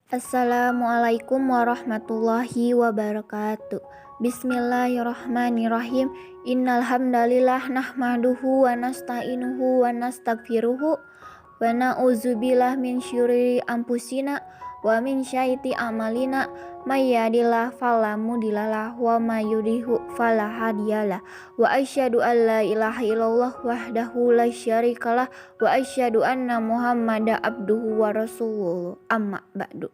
Assalamualaikum warahmatullahi wabarakatuh. Bismillahirrahmanirrahim. Innal hamdalillah nahmaduhu wa nasta'inuhu wa nastaghfiruhu wa na'udzubillah min syururi anfusina wa min syaiti a'malina may yahdihillahu fala mudhillalah wa may yudhlilhu fala hadiyalah wa asyhadu an la ilaha illallah wahdahu la syarikalah wa asyhadu anna muhammadan abduhu wa rasuluh amma ba'du.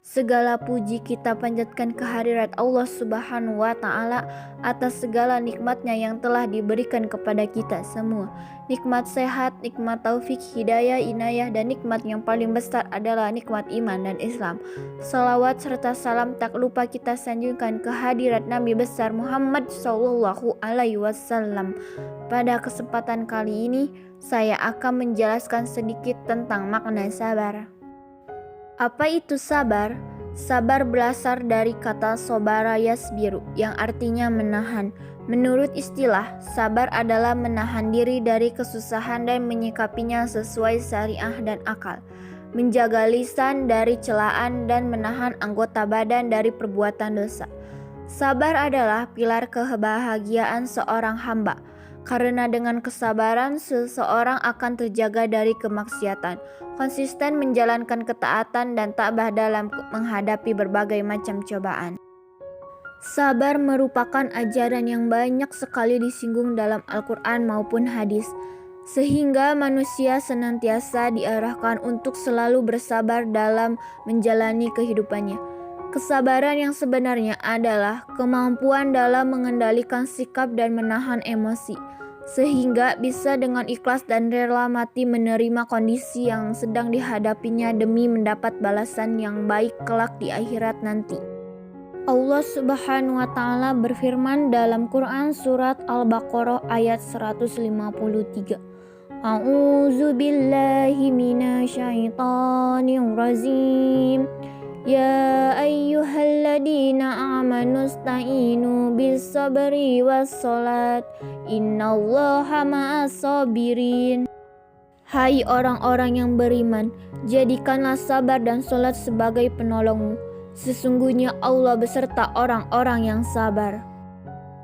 Segala puji kita panjatkan kehadirat Allah Subhanahu wa Ta'ala atas segala nikmatnya yang telah diberikan kepada kita semua. Nikmat sehat, nikmat taufik, hidayah, inayah, dan nikmat yang paling besar adalah nikmat iman dan Islam. Salawat serta salam tak lupa kita sanjungkan kehadirat Nabi besar Muhammad Sallallahu Alaihi Wasallam. Pada kesempatan kali ini, saya akan menjelaskan sedikit tentang makna sabar. Apa itu sabar? Sabar berasal dari kata sobara yasbiru yang artinya menahan. Menurut istilah, sabar adalah menahan diri dari kesusahan dan menyikapinya sesuai syariah dan akal. Menjaga lisan dari celaan dan menahan anggota badan dari perbuatan dosa. Sabar adalah pilar kebahagiaan seorang hamba. Karena dengan kesabaran, seseorang akan terjaga dari kemaksiatan, konsisten menjalankan ketaatan, dan tabah dalam menghadapi berbagai macam cobaan. Sabar merupakan ajaran yang banyak sekali disinggung dalam Al-Quran maupun hadis, sehingga manusia senantiasa diarahkan untuk selalu bersabar dalam menjalani kehidupannya. Kesabaran yang sebenarnya adalah kemampuan dalam mengendalikan sikap dan menahan emosi, sehingga bisa dengan ikhlas dan rela mati menerima kondisi yang sedang dihadapinya demi mendapat balasan yang baik kelak di akhirat nanti. Allah Subhanahu wa Ta'ala berfirman dalam Quran surat Al-Baqarah ayat 153. A'udzu billahi minasyaitonir rajim. Ya ayyuhalladzina amanu sta'inu bis sabri was salat innallaha ma'as sabirin. Hai orang-orang yang beriman, jadikanlah sabar dan salat sebagai penolongmu. Sesungguhnya Allah beserta orang-orang yang sabar.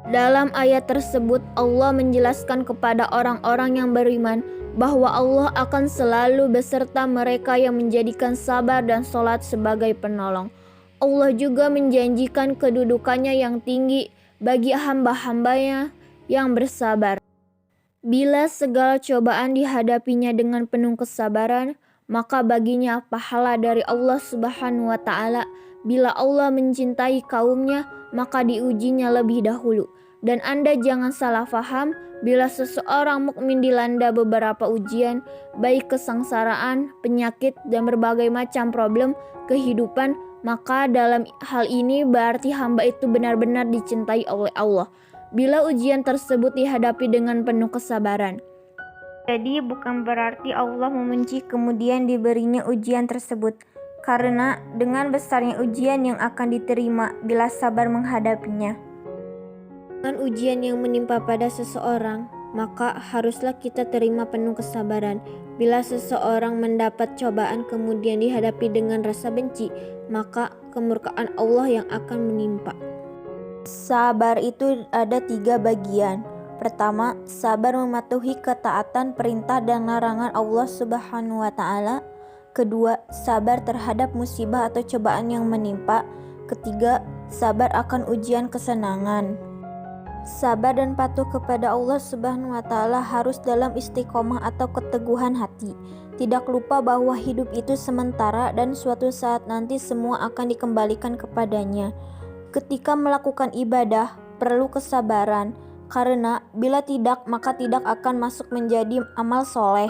Dalam ayat tersebut Allah menjelaskan kepada orang-orang yang beriman bahwa Allah akan selalu beserta mereka yang menjadikan sabar dan salat sebagai penolong. Allah juga menjanjikan kedudukannya yang tinggi bagi hamba-hambanya yang bersabar. Bila segala cobaan dihadapinya dengan penuh kesabaran, maka baginya pahala dari Allah Subhanahu wa Ta'ala. Bila Allah mencintai kaumnya, maka diujinya lebih dahulu. Dan Anda jangan salah faham, bila seseorang mukmin dilanda beberapa ujian, baik kesengsaraan, penyakit, dan berbagai macam problem kehidupan, maka dalam hal ini berarti hamba itu benar-benar dicintai oleh Allah. Bila ujian tersebut dihadapi dengan penuh kesabaran. Jadi bukan berarti Allah membenci kemudian diberinya ujian tersebut. Karena dengan besarnya ujian yang akan diterima bila sabar menghadapinya. Dengan ujian yang menimpa pada seseorang, maka haruslah kita terima penuh kesabaran. Bila seseorang mendapat cobaan kemudian dihadapi dengan rasa benci, maka kemurkaan Allah yang akan menimpa. Sabar itu ada 3 bagian. Pertama, sabar mematuhi ketaatan perintah dan larangan Allah Subhanahu wa Ta'ala. Kedua, sabar terhadap musibah atau cobaan yang menimpa. Ketiga, sabar akan ujian kesenangan. Sabar dan patuh kepada Allah Subhanahu wa Ta'ala harus dalam istiqomah atau keteguhan hati. Tidak lupa bahwa hidup itu sementara dan suatu saat nanti semua akan dikembalikan kepadanya. Ketika melakukan ibadah, perlu kesabaran, karena bila tidak maka tidak akan masuk menjadi amal soleh.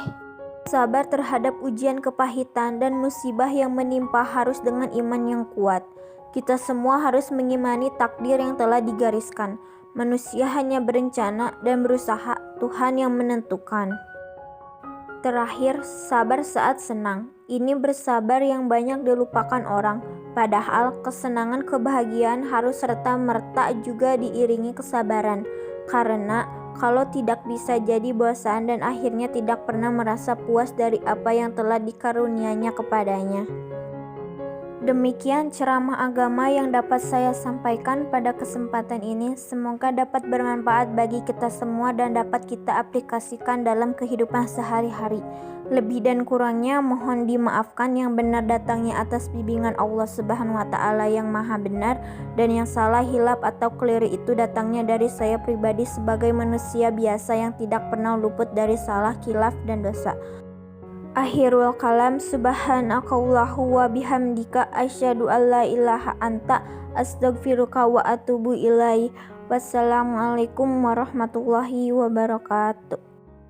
Sabar terhadap ujian kepahitan dan musibah yang menimpa harus dengan iman yang kuat. Kita semua harus mengimani takdir yang telah digariskan. Manusia hanya berencana dan berusaha, Tuhan yang menentukan. Terakhir, sabar saat senang. Ini bersabar yang banyak dilupakan orang. Padahal kesenangan kebahagiaan harus serta-merta juga diiringi kesabaran. Karena kalau tidak bisa jadi bosan dan akhirnya tidak pernah merasa puas dari apa yang telah dikaruniainya kepadanya. Demikian ceramah agama yang dapat saya sampaikan pada kesempatan ini. Semoga dapat bermanfaat bagi kita semua dan dapat kita aplikasikan dalam kehidupan sehari-hari. Lebih dan kurangnya mohon dimaafkan, yang benar datangnya atas bimbingan Allah Subhanahu wa Ta'ala yang maha benar, dan yang salah, hilaf atau keliru itu datangnya dari saya pribadi sebagai manusia biasa yang tidak pernah luput dari salah, khilaf, dan dosa. Akhirul kalam, subhanakallahu wa bihamdika asyhadu an la ilaha anta astaghfiruka wa atubu ilaik. Wassalamualaikum warahmatullahi wabarakatuh.